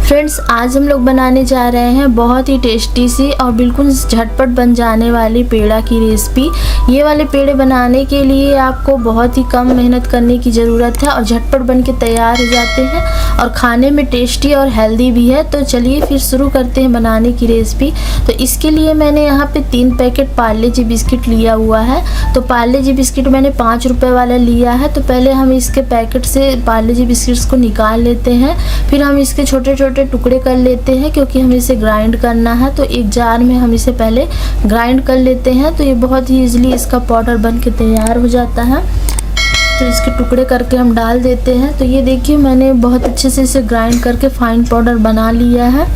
Friends, आज हम लोग बनाने जा रहे हैं बहुत ही टेस्टी सी और बिल्कुल झटपट बन जाने वाली पेड़ा की रेसिपी। ये वाले पेड़े बनाने के लिए आपको बहुत ही कम मेहनत करने की ज़रूरत है और झटपट बन के तैयार हो जाते हैं और खाने में टेस्टी और हेल्दी भी है। तो चलिए फिर शुरू करते हैं बनाने की रेसिपी। तो इसके लिए मैंने यहाँ पे 3 पैकेट पार्ले जी बिस्किट लिया हुआ है। तो पार्ले जी बिस्किट मैंने 5 रुपये वाला लिया है। तो पहले हम इसके पैकेट से पार्ले जी बिस्किट्स को निकाल लेते हैं। फिर हम इसके छोटे छोटे टुकड़े कर लेते हैं क्योंकि हमें इसे ग्राइंड करना है। तो एक जार में हम इसे पहले ग्राइंड कर लेते हैं। तो ये बहुत ही ईजिली इसका पाउडर बन के तैयार हो जाता है। तो इसके टुकड़े करके हम डाल देते हैं। तो ये देखिए मैंने बहुत अच्छे से इसे ग्राइंड करके फाइन पाउडर बना लिया है।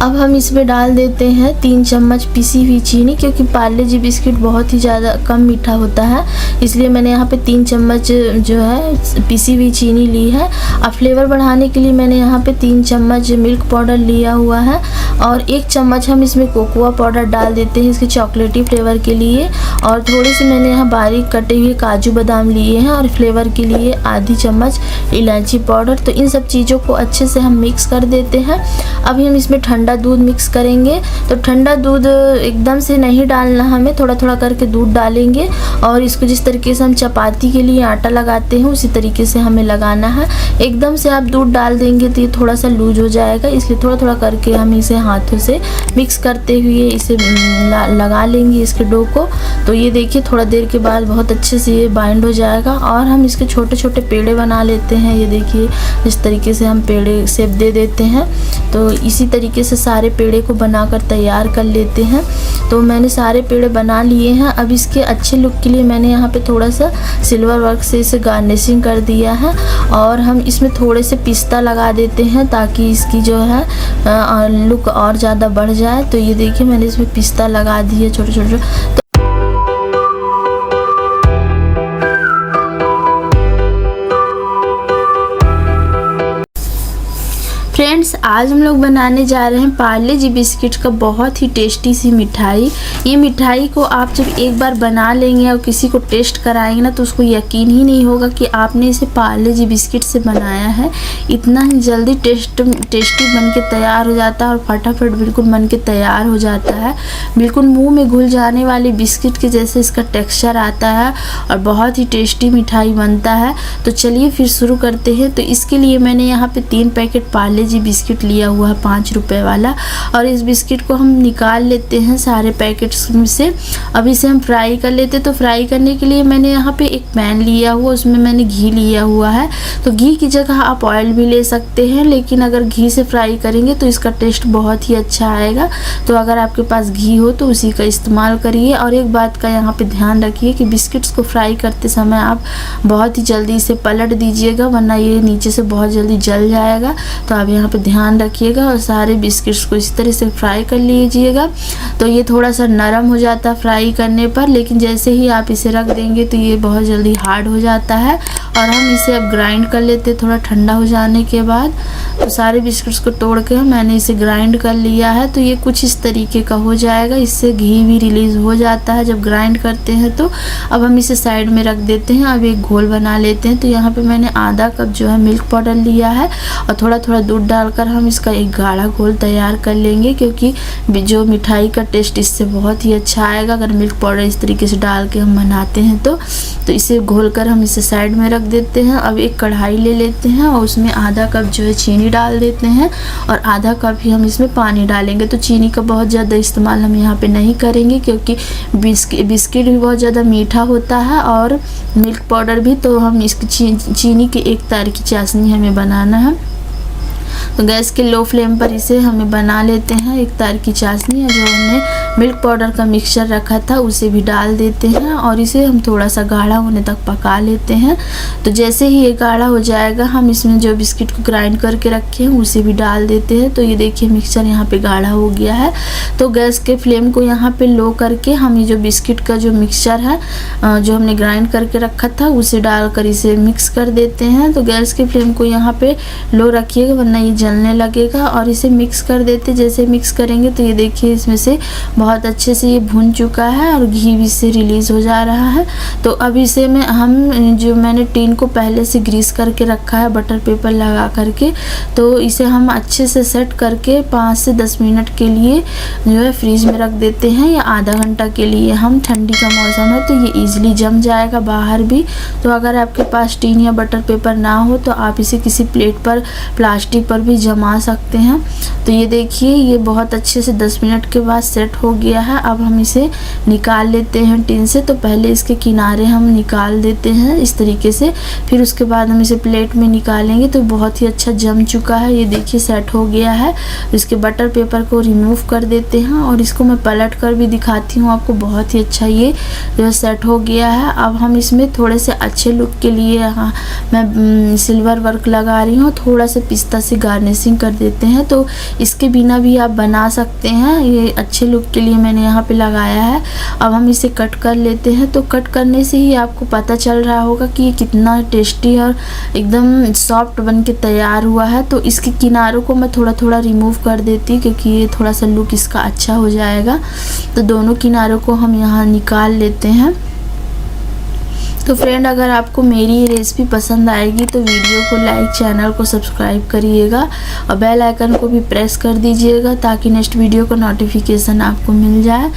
अब हम इसमें डाल देते हैं 3 चम्मच पिसी हुई चीनी, क्योंकि पार्ले जी बिस्किट बहुत ही ज़्यादा कम मीठा होता है, इसलिए मैंने यहाँ पे 3 चम्मच जो है पिसी हुई चीनी ली है। अब फ्लेवर बढ़ाने के लिए मैंने यहाँ पे 3 चम्मच मिल्क पाउडर लिया हुआ है और 1 चम्मच हम इसमें कोकोआ पाउडर डाल देते हैं इसके चॉकलेटी फ्लेवर के लिए। और थोड़ी सी मैंने यहाँ बारीक कटे हुए काजू बादाम लिए हैं और फ्लेवर के लिए आधी चम्मच इलायची पाउडर। तो इन सब चीज़ों को अच्छे से हम मिक्स कर देते हैं। अभी हम इसमें ठंडा दूध मिक्स करेंगे। तो ठंडा दूध एकदम से नहीं डालना, हमें थोड़ा थोड़ा करके दूध डालेंगे और इसको जिस तरीके से हम चपाती के लिए आटा लगाते हैं उसी तरीके से हमें लगाना है। एकदम से आप दूध डाल देंगे तो ये थोड़ा सा लूज हो जाएगा, इसलिए थोड़ा थोड़ा करके हम इसे हाथों से मिक्स करते हुए इसे लगा लेंगे इसके डो को। तो ये देखिए थोड़ा देर के बाद बहुत अच्छे से ये बाइंड हो जाएगा और हम इसके छोटे छोटे पेड़े बना लेते हैं। ये देखिए इस तरीके से हम पेड़े शेप दे देते हैं। तो इसी तरीके से सारे पेड़े को बनाकर तैयार कर लेते हैं। तो मैंने सारे पेड़े बना लिए हैं। अब इसके अच्छे लुक के लिए मैंने यहाँ पे थोड़ा सा सिल्वर वर्क से इसे गार्निशिंग कर दिया है और हम इसमें थोड़े से पिस्ता लगा देते हैं ताकि इसकी जो है लुक और ज़्यादा बढ़ जाए। तो ये देखिए मैंने इसमें पिस्ता लगा दिए छोटे छोटे। फ्रेंड्स, आज हम लोग बनाने जा रहे हैं पार्ले जी बिस्किट का बहुत ही टेस्टी सी मिठाई। ये मिठाई को आप जब एक बार बना लेंगे और किसी को टेस्ट कराएंगे ना तो उसको यकीन ही नहीं होगा कि आपने इसे पार्ले जी बिस्किट से बनाया है। इतना ही जल्दी टेस्टी बन के तैयार हो जाता है और फटाफट बिल्कुल बन के तैयार हो जाता है। बिल्कुल मुंह में घुल जाने वाली बिस्किट के जैसे इसका टेक्स्चर आता है और बहुत ही टेस्टी मिठाई बनता है। तो चलिए फिर शुरू करते हैं। तो इसके लिए मैंने यहाँ पे 3 पैकेट पार्ले जी बिस्किट लिया हुआ है 5 रुपए वाला और इस बिस्किट को हम निकाल लेते हैं सारे पैकेट्स में से। अब इसे हम फ्राई कर लेते हैं। तो फ्राई करने के लिए मैंने यहाँ पे एक पैन लिया हुआ, उसमें मैंने घी लिया हुआ है। तो घी की जगह आप ऑयल भी ले सकते हैं, लेकिन अगर घी से फ्राई करेंगे तो इसका टेस्ट बहुत ही अच्छा आएगा। तो अगर आपके पास घी हो तो उसी का इस्तेमाल करिए। और एक बात का यहाँ पे ध्यान रखिए कि बिस्किट्स को फ्राई करते समय आप बहुत ही जल्दी इसे पलट दीजिएगा, वरना ये नीचे से बहुत जल्दी जल जाएगा। तो आप यहाँ पे ध्यान रखिएगा और सारे बिस्किट्स को इस तरह से फ्राई कर लीजिएगा। तो ये थोड़ा सा नरम हो जाता है फ्राई करने पर, लेकिन जैसे ही आप इसे रख देंगे तो ये बहुत जल्दी हार्ड हो जाता है। और हम इसे अब ग्राइंड कर लेते हैं थोड़ा ठंडा हो जाने के बाद। तो सारे बिस्किट्स को तोड़ के मैंने इसे ग्राइंड कर लिया है। तो ये कुछ इस तरीके का हो जाएगा, इससे घी भी रिलीज़ हो जाता है जब ग्राइंड करते हैं। तो अब हम इसे साइड में रख देते हैं। अब एक घोल बना लेते हैं। तो यहाँ पे मैंने आधा कप जो है मिल्क पाउडर लिया है और थोड़ा थोड़ा दूध डालकर हम इसका एक गाढ़ा घोल तैयार कर लेंगे, क्योंकि जो मिठाई का टेस्ट इससे बहुत ही अच्छा आएगा अगर मिल्क पाउडर इस तरीके से डाल के हम बनाते हैं। तो इसे घोल कर हम इसे साइड में रख देते हैं। अब एक कढ़ाई ले लेते हैं और उसमें आधा कप जो है चीनी डाल देते हैं और आधा कप ही हम इसमें पानी डालेंगे। तो चीनी का बहुत ज़्यादा इस्तेमाल हम यहाँ पे नहीं करेंगे, क्योंकि बिस्किट भी बहुत ज़्यादा मीठा होता है और मिल्क पाउडर भी। तो हम इसकी चीनी की 1 तार की चाशनी हमें बनाना है। तो गैस के लो फ्लेम पर इसे हमें बना लेते हैं 1 तार की चाशनी। जो हमने मिल्क पाउडर का मिक्सचर रखा था उसे भी डाल देते हैं और इसे हम थोड़ा सा गाढ़ा होने तक पका लेते हैं। तो जैसे ही ये गाढ़ा हो जाएगा हम इसमें जो बिस्किट को ग्राइंड करके रखे हैं उसे भी डाल देते हैं। तो ये देखिए मिक्सचर यहाँ पे गाढ़ा हो गया है। तो गैस के फ्लेम को यहाँ पे लो करके हम ये जो बिस्किट का जो मिक्सचर है जो हमने ग्राइंड करके रखा था उसे डालकर इसे मिक्स कर देते हैं। तो गैस के फ्लेम को यहाँ पे लो रखिएगा, वरना ये जलने लगेगा। और इसे मिक्स कर देते। जैसे मिक्स करेंगे तो ये देखिए इसमें से बहुत अच्छे से ये भुन चुका है और घी भी इससे रिलीज़ हो जा रहा है। तो अब इसे में हम जो मैंने टिन को पहले से ग्रीस करके रखा है बटर पेपर लगा करके, तो इसे हम अच्छे से सेट करके 5 से 10 मिनट के लिए जो है फ्रीज में रख देते हैं या आधा घंटा के लिए। हम ठंडी का मौसम है तो ये ईजिली जम जाएगा बाहर भी। तो अगर आपके पास टिन या बटर पेपर ना हो तो आप इसे किसी प्लेट पर, प्लास्टिक पर भी जमा सकते हैं। तो ये देखिए ये बहुत अच्छे से 10 मिनट के बाद सेट हो गया है। अब हम इसे निकाल लेते हैं टिन से। तो पहले इसके किनारे हम निकाल देते हैं इस तरीके से, फिर उसके बाद हम इसे प्लेट में निकालेंगे। तो बहुत ही अच्छा जम चुका है, ये देखिए सेट हो गया है। इसके बटर पेपर को रिमूव कर देते हैं और इसको मैं पलट कर भी दिखाती हूँ आपको। बहुत ही अच्छा ये जो सेट हो गया है। अब हम इसमें थोड़े से अच्छे लुक के लिए मैं सिल्वर वर्क लगा रही हूँ, थोड़ा सा पिस्ता से गार्निशिंग कर देते हैं। तो इसके बिना भी आप बना सकते हैं, ये अच्छे लुक के लिए मैंने यहाँ पे लगाया है। अब हम इसे कट कर लेते हैं। तो कट करने से ही आपको पता चल रहा होगा कि ये कितना टेस्टी और एकदम सॉफ्ट बन के तैयार हुआ है। तो इसके किनारों को मैं थोड़ा थोड़ा रिमूव कर देती हूँ क्योंकि ये थोड़ा सा लुक इसका अच्छा हो जाएगा। तो दोनों किनारों को हम यहाँ निकाल लेते हैं। तो फ्रेंड, अगर आपको मेरी ये रेसिपी पसंद आएगी तो वीडियो को लाइक, चैनल को सब्सक्राइब करिएगा और बेल आइकन को भी प्रेस कर दीजिएगा ताकि नेक्स्ट वीडियो का नोटिफिकेशन आपको मिल जाए।